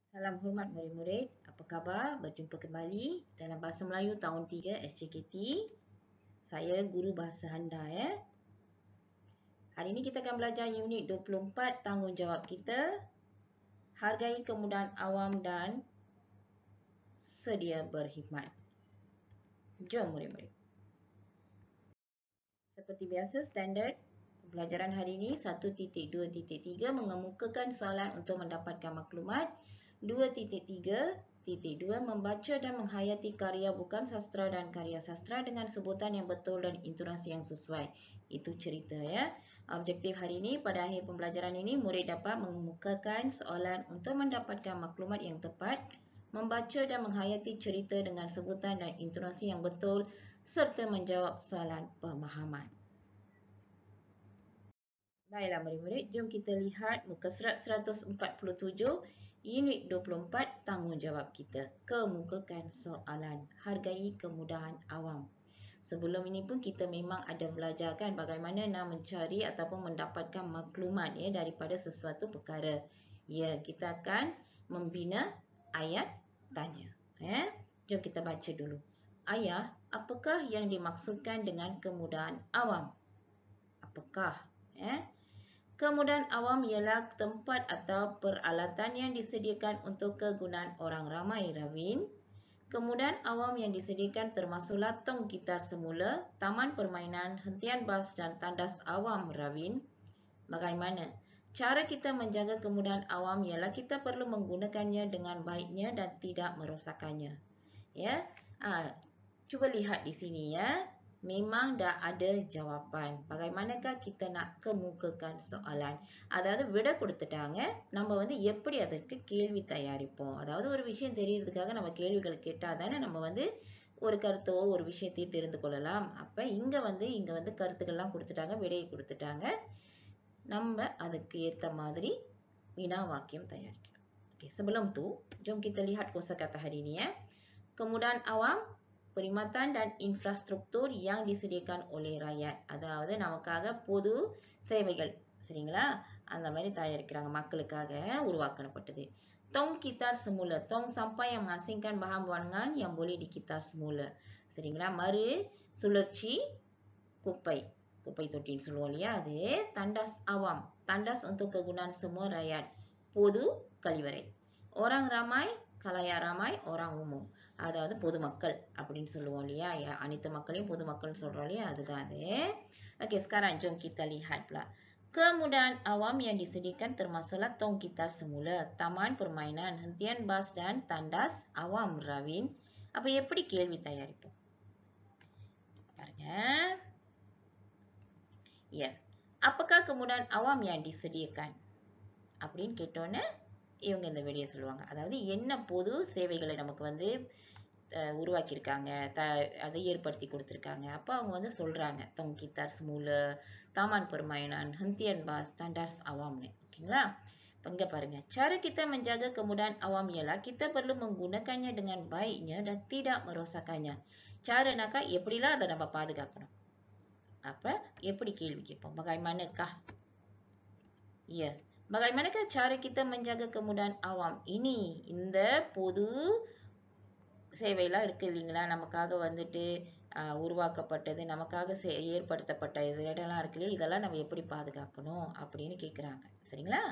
Salam hormat murid-murid. Apa khabar? Berjumpa kembali dalam Bahasa Melayu tahun 3 SJKT. Saya guru bahasa anda ya. Hari ini kita akan belajar unit 24 tanggungjawab kita. Hargai kemudahan awam dan sedia berkhidmat. Jom murid-murid. Seperti biasa standard pembelajaran hari ini 1.2.3 mengemukakan soalan untuk mendapatkan maklumat. 2.3.2 membaca dan menghayati karya bukan sastra dan karya sastra dengan sebutan yang betul dan intonasi yang sesuai. Itu cerita ya. Objektif hari ini pada akhir pembelajaran ini murid dapat mengemukakan soalan untuk mendapatkan maklumat yang tepat, membaca dan menghayati cerita dengan sebutan dan intonasi yang betul serta menjawab soalan pemahaman. Baiklah murid-murid, jom kita lihat muka surat 147, unit 24, tanggungjawab kita. Kemukakan soalan, hargai kemudahan awam. Sebelum ini pun kita memang ada belajarkan bagaimana nak mencari ataupun mendapatkan maklumat ya daripada sesuatu perkara. Ya, kita akan membina ayat tanya. Ya. Jom kita baca dulu. Ayah, apakah yang dimaksudkan dengan kemudahan awam? Apakah? Ya. Kemudahan awam ialah tempat atau peralatan yang disediakan untuk kegunaan orang ramai, Ravin. Kemudahan awam yang disediakan termasuklah tong gitar semula, taman permainan, hentian bas dan tandas awam, Ravin. Bagaimana? Cara kita menjaga kemudahan awam ialah kita perlu menggunakannya dengan baiknya dan tidak merosakkannya. Ya, cuba lihat di sini ya. Memang dah ada jawapan. Bagaimanakah kita nak kemukakan soalan? அதாவது விட கொடுத்துட்டாங்க. நம்ம வந்து எப்படி அதற்கு கேள்வி தயாரிப்போம்? அதாவது ஒரு விஷயம் தெரியறதுக்காக நம்ம கேள்விகள் கேட்டால் தானே நம்ம வந்து ஒரு கருத்தோ ஒரு விஷயத்தையும் தெரிந்து கொள்ளலாம். அப்போ இங்கே வந்து கருத்துக்கள்லாம் கொடுத்துட்டாங்க, விடையை கொடுத்துட்டாங்க. நம்ம அதுக்கு ஏற்ற மாதிரி வினா வாக்கியம் தயாரிக்கிறோம். Okay, sebelum tu, jom kita lihat kosakata hari ini ya. Kemudahan awam, perkhidmatan dan infrastruktur yang disediakan oleh rakyat. அதாவது நமக்காக பொது சேவைகள் சரிங்களா அந்த மாதிரி தயாரிக்கிறாங்க மக்களுக்காக உருவாக்கப்பட்டது. Tong kitar semula. Tong sampah yang mengasingkan bahan buangan yang boleh dikitar semula. சரிங்களா மறு சுழற்சி குப்பை குப்பை தொட்டின்னு சொல்லுவோம் இல்லையா அது. Tandas awam. Tandas untuk kegunaan semua rakyat. பொது கழிவறை. Orang ramai, kalayak ramai, orang umum. அதாவது பொதுமக்கள் அப்படின்னு சொல்லுவோம் இல்லையா அனைத்து மக்களையும் பொதுமக்கள் சொல்றோம் இல்லையா அதுதான் அது. Okey, sekarang jom kita lihat pula. Kemudahan awam yang disediakan termasuklah tong gitar semula, taman permainan, hentian bas dan tandas awam, Ravin. அப்ப எப்படி கேள்வி தயாரிப்போம் பாருங்க. Ya. Apakah kemudahan awam yang disediakan அப்படின்னு கேட்டோன்னே இவங்க இந்த விடையை சொல்லுவாங்க. அதாவது என்ன பொது சேவைகளை நமக்கு வந்து உருவாக்கியிருக்காங்க, அதை ஏற்படுத்தி கொடுத்துருக்காங்க. அப்போ அவங்க வந்து சொல்கிறாங்க tong gitar semula, taman permainan, hentian bas, tandas awamnya. ஓகேங்களா? இப்போ இங்கே பாருங்க. Cara kita menjaga kemudahan awam ialah kita perlu menggunakannya dengan baiknya dan tidak merosakkannya. Caranaக்கா எப்படிலாம் அதை நம்ம பாதுகாக்கணும்? அப்போ எப்படி கேள்வி கேட்போம்? Bagaimanakah? Ya. Bagaimanakah cara kita menjaga kemudahan awam? Ini இந்த பொது சேவையெல்லாம் இருக்கு இல்லைங்களா நமக்காக வந்துட்டு உருவாக்கப்பட்டது நமக்காக ஏற்படுத்தப்பட்ட இடம்லாம் இருக்கு இல்லையா இதெல்லாம் நம்ம எப்படி பாதுகாக்கணும் அப்படின்னு கேட்குறாங்க. சரிங்களா?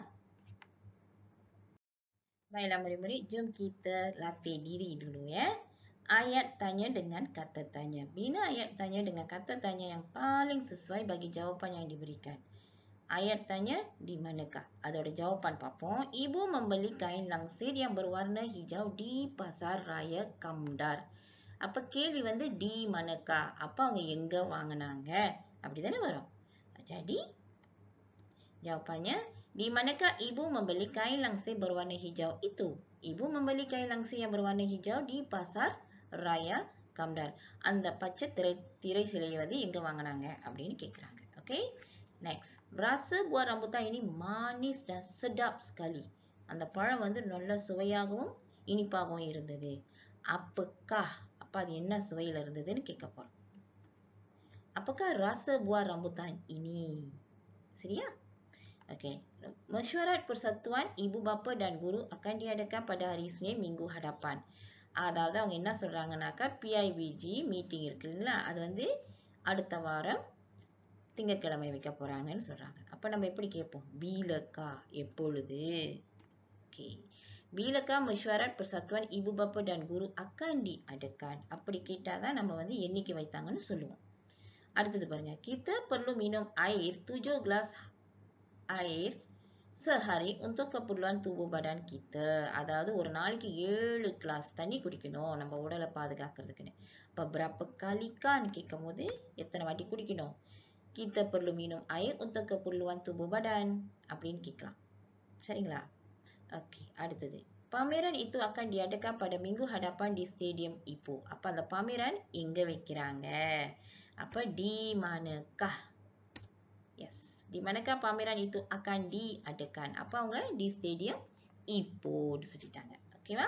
Baiklah murid-murid, jom kita latih diri dulu ya. Ayat tanya dengan kata tanya. Bina ayat tanya dengan kata tanya yang paling sesuai bagi jawapan yang diberikan. Ayat tanya di manakah? Adோட jawapan பார்ப்போம். Ibu membeli kain langsir yang berwarna hijau di pasar raya Kamdar. அப்ப கேள்வி வந்து di manakah? அப்ப அவங்க எங்க வாங்குனாங்க? அப்படிதானே வரும். Jadi jawapannya di manakah ibu membeli kain langsir berwarna hijau itu? Ibu membeli kain langsir yang berwarna hijau di pasar raya Kamdar. அந்த பச்சை திரை சிலையை வந்து எங்க வாங்குனாங்க அப்படின்னு கேக்குறாங்க. Okay? Next, rasa buah rambutan ini manis dan sedap sekali. அந்த பழம் வந்து நல்ல சுவையாகவும் இனிப்பாகவும் இருந்தது. Apakah? அப்ப அது என்ன சுவையில் இருந்ததுன்னு கேட்க போறோம். Apakah rasa buah rambutan ini? சரியா? Okey. Mesyuarat Persatuan Ibu Bapa dan Guru akan diadakan pada hari Isnin minggu hadapan. அதாவது அவங்க என்ன சொல்றாங்கன்னாக்கா பிஐபிஜி மீட்டிங் இருக்குங்களா, அது வந்து அடுத்த வாரம் திங்கட்கிழமை வைக்க போறாங்கன்னு சொல்றாங்க. அப்ப நம்ம எப்படி கேட்போம்? பீலக்கா எப்பொழுது? Okay. Bilakah mesyuarat Persatuan Ibu Bapa dan Guru akan diadakan? அப்படி கேட்டாதான் நம்ம வந்து எண்ணிக்கை வைத்தாங்கன்னு சொல்லுவோம். அடுத்தது பாருங்க. Kita perlu minum air 7 gelas air sehari untuk keperluan tubuh badan kita. அதாவது ஒரு நாளைக்கு 7 கிளாஸ் தண்ணி குடிக்கணும் நம்ம உடலை பாதுகாக்கிறதுக்குன்னு. அப்ப berapa kali kan கேட்கும்போது எத்தனை வாட்டி குடிக்கணும்? Kita perlu minum air untuk keperluan tubuh badan அப்படின்னு கேட்கலாம். சரிங்களா? Okey, அடுத்தது. Pameran itu akan diadakan pada minggu hadapan di Stadium Ipoh. அப்ப அந்த pameran எங்க வைக்கிறாங்க? அப்ப di manakah? Yes. Di manakah pameran itu akan diadakan? அப்ப அவங்க di Stadium Ipoh சொல்லிட்டாங்க. Okeyவா?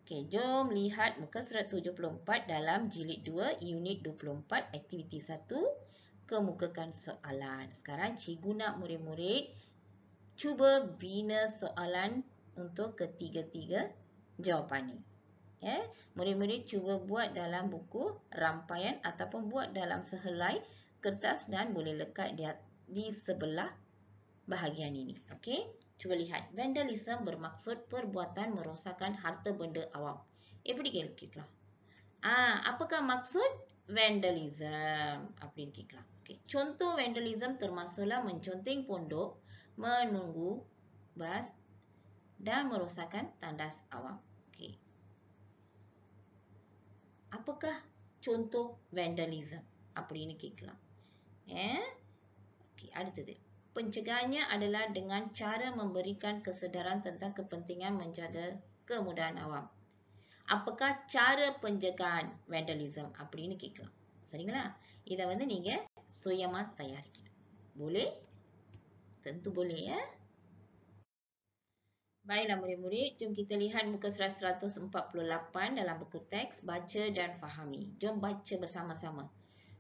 Okey, jom lihat muka surat 74 dalam jilid 2 unit 24 aktiviti 1. Kemukakan soalan. Sekarang cikgu nak murid-murid cuba bina soalan untuk ketiga-tiga jawapan ni. Murid-murid cuba buat dalam buku rampaian ataupun buat dalam sehelai kertas dan boleh lekat di sebelah bahagian ini. Okey, cuba lihat. Vandalism bermaksud perbuatan merosakkan harta benda awam. எப்படி கேட்கலாம்? Apakah maksud vandalism? அப்படின்னு கேட்கலாம். Okay. Contoh vandalism termasuklah menconteng pondok, menunggu bas dan merosakkan tandas awam. Okay. Apakah contoh vandalism? அப்படின்னு கேட்கலாம். Okay, அடுத்தது. Pencegahannya adalah dengan cara memberikan kesedaran tentang kepentingan menjaga kemudahan awam. Apakah cara pencegahan vandalism? அப்படின்னு கேட்கலாம். சரிங்களா? இதை வந்து நீங்க சுயமா தயாரிக்கணும். Boleh? Tentu boleh ya. Baiklah murid-murid, jom kita lihat muka surat 148 dalam buku teks, baca dan fahami. Jom baca bersama-sama.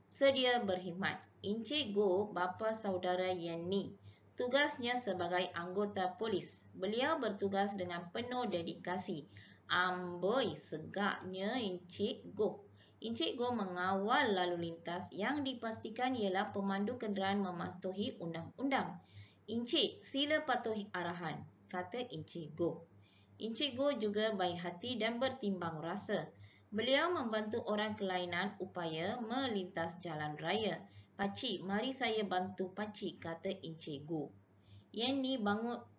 Sedia berkhidmat. Encik Go, bapa saudara Yenni, tugasnya sebagai anggota polis. Beliau bertugas dengan penuh dedikasi. Amboi, segaknya Encik Go. Encik Go mengawal lalu lintas yang dipastikan ialah pemandu kenderaan mematuhi undang-undang. Encik, sila patuhi arahan, kata Encik Go. Encik Go juga baik hati dan bertimbang rasa. Beliau membantu orang kelainan upaya melintas jalan raya. Pakcik, mari saya bantu pakcik, kata Encik Go. Yenni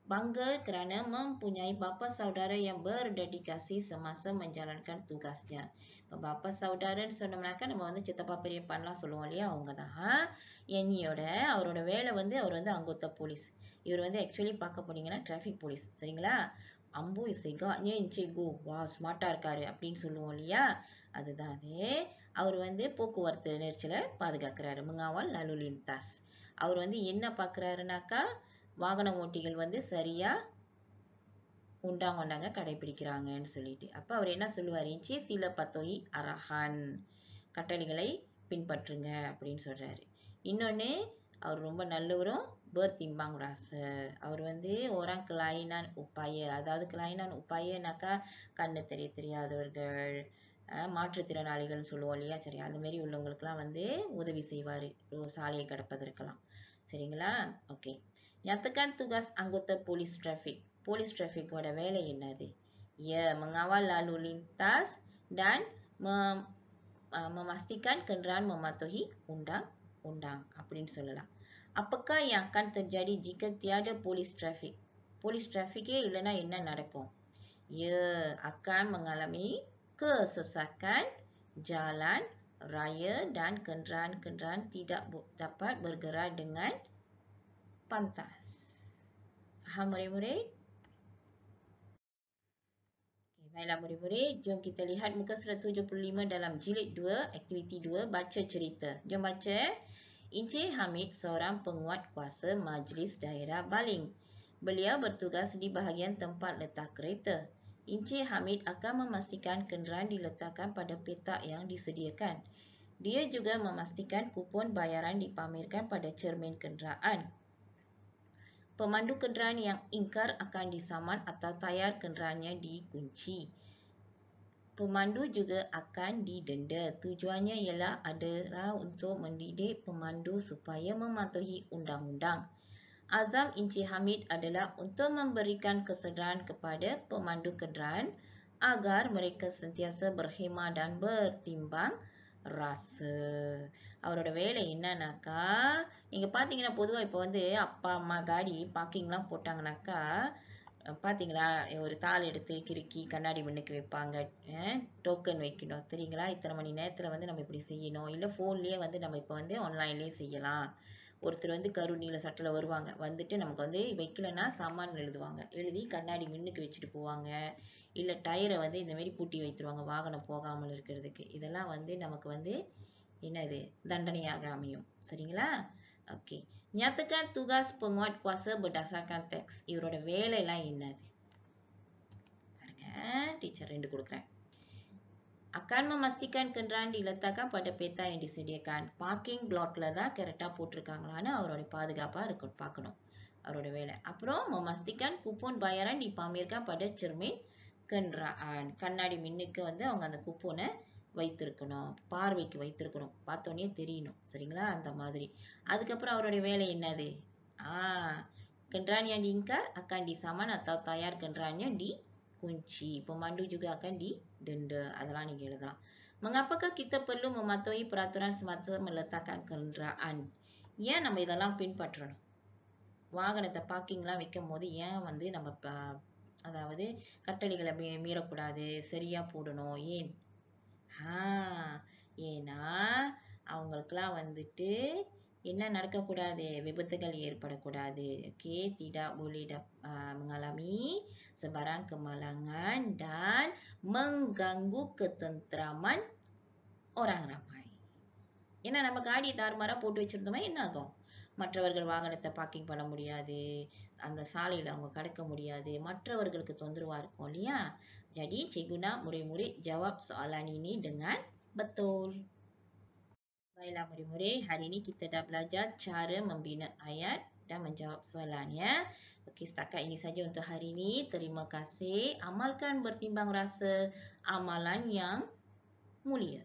bangga kerana mempunyai bapa saudara yang berdedikasi semasa menjalankan tugasnya. Bapa saudara சொன்னோம்னாக்கா நம்ம வந்து சித்தப்பா பெரியப்பான்லாம் சொல்லுவோம் இல்லையா, அவங்க தான் என்னியோட அவரோட வேலை வந்து அவர் வந்து அங்கோத்த போலீஸ். இவர் வந்து ஆக்சுவலி பார்க்க போனீங்கன்னா டிராஃபிக் போலீஸ். சரிங்களா? அம்பு செகானே இன்சேகோ வா ஸ்மார்ட்டா இருக்காரு அப்படின்னு சொல்லுவோம் இல்லையா, அதுதான் அது. அவர் வந்து போக்குவரத்து நெரிச்சலை பாதுகாக்கிறாரு. mengawal lalu lintas. அவர் வந்து என்ன பார்க்குறாருனாக்கா வாகன ஓட்டிகள் வந்து சரியா உண்டாங்க கடைபிடிக்கிறாங்கன்னு சொல்லிட்டு. அப்ப அவர் என்ன சொல்லுவார்? இன்ச்சி சில பத்தோயி அரஹான், கட்டளைகளை பின்பற்றுங்க அப்படின்னு சொல்றாரு. இன்னொன்னு அவர் ரொம்ப நல்லவரும் bertimbang rasa. அவர் வந்து orang kelainan upaya, அதாவது kelainan upayanaக்கா கண்ணு தெரியாதவர்கள், மாற்றுத்திறனாளிகள் சொல்லுவோம் இல்லையா, சரி அந்த மாதிரி உள்ளவங்களுக்குலாம் வந்து உதவி செய்வார் சாலையை கடப்பதற்கெல்லாம். சரிங்களா? Okay. Nyatakan tugas anggota polis trafik. Polis trafikoட வேலை என்னது? Ya, mengawal lalu lintas dan memastikan kenderaan mematuhi undang-undang அப்படின்னு சொல்லலாம். Apakah yang akan terjadi jika tiada polis trafik? Polis trafiknya இல்லைன்னா என்ன நடக்கும்? Ya, akan mengalami kesesakan jalan raya dan kenderaan-kenderaan tidak dapat bergerak dengan pantas. Faham murid-murid? Okay, baiklah murid-murid, jom kita lihat muka surat 75 dalam jilid 2, aktiviti 2, baca cerita. Jom baca. Encik Hamid seorang penguat kuasa Majlis Daerah Baling. Beliau bertugas di bahagian tempat letak kereta. Encik Hamid akan memastikan kenderaan diletakkan pada petak yang disediakan. Dia juga memastikan kupon bayaran dipamerkan pada cermin kenderaan. Pemandu kenderaan yang ingkar akan disaman atau tayar kenderaannya dikunci. Pemandu juga akan didenda. Tujuannya adalah untuk mendidik pemandu supaya mematuhi undang-undang. Azam Encik Hamid adalah untuk memberikan kesedaran kepada pemandu kenderaan agar mereka sentiasa berhemah dan bertimbang rasa. அவரோட வேலை என்னன்னாக்கா, நீங்க பாத்தீங்கன்னா பொதுவா இப்போ வந்து அப்பா அம்மா காடி பார்க்கிங்லாம் போட்டாங்கனாக்கா, பாத்தீங்களா ஒரு தாள் எடுத்து கிறுக்கி கண்ணாடி முன்னுக்கு வைப்பாங்க. டோக்கன் வைக்கணும் தெரியுங்களா, இத்தனை மணி நேரத்துல வந்து நம்ம இப்படி செய்யணும். இல்லை ஃபோன்லயே வந்து நம்ம இப்போ வந்து ஆன்லைன்லயே செய்யலாம். ஒருத்தர் வந்து கருநீல சட்டில் வருவாங்க, வந்துட்டு நமக்கு வந்து வைக்கலன்னா சாமான் எழுதுவாங்க, எழுதி கண்ணாடி முன்னுக்கு வச்சுட்டு போவாங்க. இல்லை டயரை வந்து இந்த மாதிரி பூட்டி வைத்துருவாங்க வாகனம் போகாமல் இருக்கிறதுக்கு. இதெல்லாம் வந்து நமக்கு வந்து என்னது தண்டனையாக அமையும். சரிங்களா? Okay. Nyatakan tugas penguat kuasa berdasarkan teks. இவரோட வேலை எல்லாம் என்னது பாருங்க, டீச்சர் 2 கொடுக்குறேன். Akan memastikan kenderaan diletakkan pada peta yang disediakan. Parking blockல தான் கரெக்டா போட்டிருக்காங்களான்னு அவரோட பாதுகாப்பா பார்க்கணும். அவரோட வேலை. அப்புறம் memastikan kupon bayaran dipamerkan pada cermin kenderaan. கண்ணாடி மின்னுக்கு வந்து அவங்க அந்த கூப்பனை வைத்திருக்கணும், பார்வைக்கு வைத்திருக்கணும், பார்த்தோன்னே தெரியணும். சரிங்களா? அந்த மாதிரி. அதுக்கப்புறம் அவருடைய வேலை என்னது? Kenderaan yang diingkar akan disaman atau tayar kenderaannya dikunci. Pemandu juga akan didenda. அதெல்லாம் நீங்க எழுதலாம். Mengapakah kita perlu mematuhi peraturan semasa meletakkan kenderaan? ஏன் நம்ம இதெல்லாம் பின்பற்றணும்? வாகனத்தை பார்க்கிங்லாம் வைக்கும் போது ஏன் வந்து நம்ம அதாவது கட்டளைகளை மீறக்கூடாது, சரியா போடணும். ஏன்? ஏன்னா அவங்களுக்கெல்லாம் வந்துட்டு என்ன நடக்கக்கூடாது, விபத்துகள் ஏற்படக்கூடாது. Okay, tidak boleh mengalami sebarang kemalangan dan mengganggu ketenteraman orang ramai. ஏன்னா நம்ம காடி தாறுமாறா போட்டு வச்சிருந்தோமா என்ன ஆகும்? மற்றவர்கள் வாகனத்தை பார்க்கிங் பண்ண முடியாது, அந்த சாலையில் அவங்க கடக்க முடியாது, மற்றவர்களுக்கு தொந்தரவா இருக்கும் இல்லையா? Jadi cikgu nak murid-murid jawab soalan ini dengan betul. Baiklah murid-murid, hari ini kita dah belajar cara membina ayat dan menjawab soalan ya. Okey, setakat ini saja untuk hari ini. Terima kasih. Amalkan bertimbang rasa amalan yang mulia.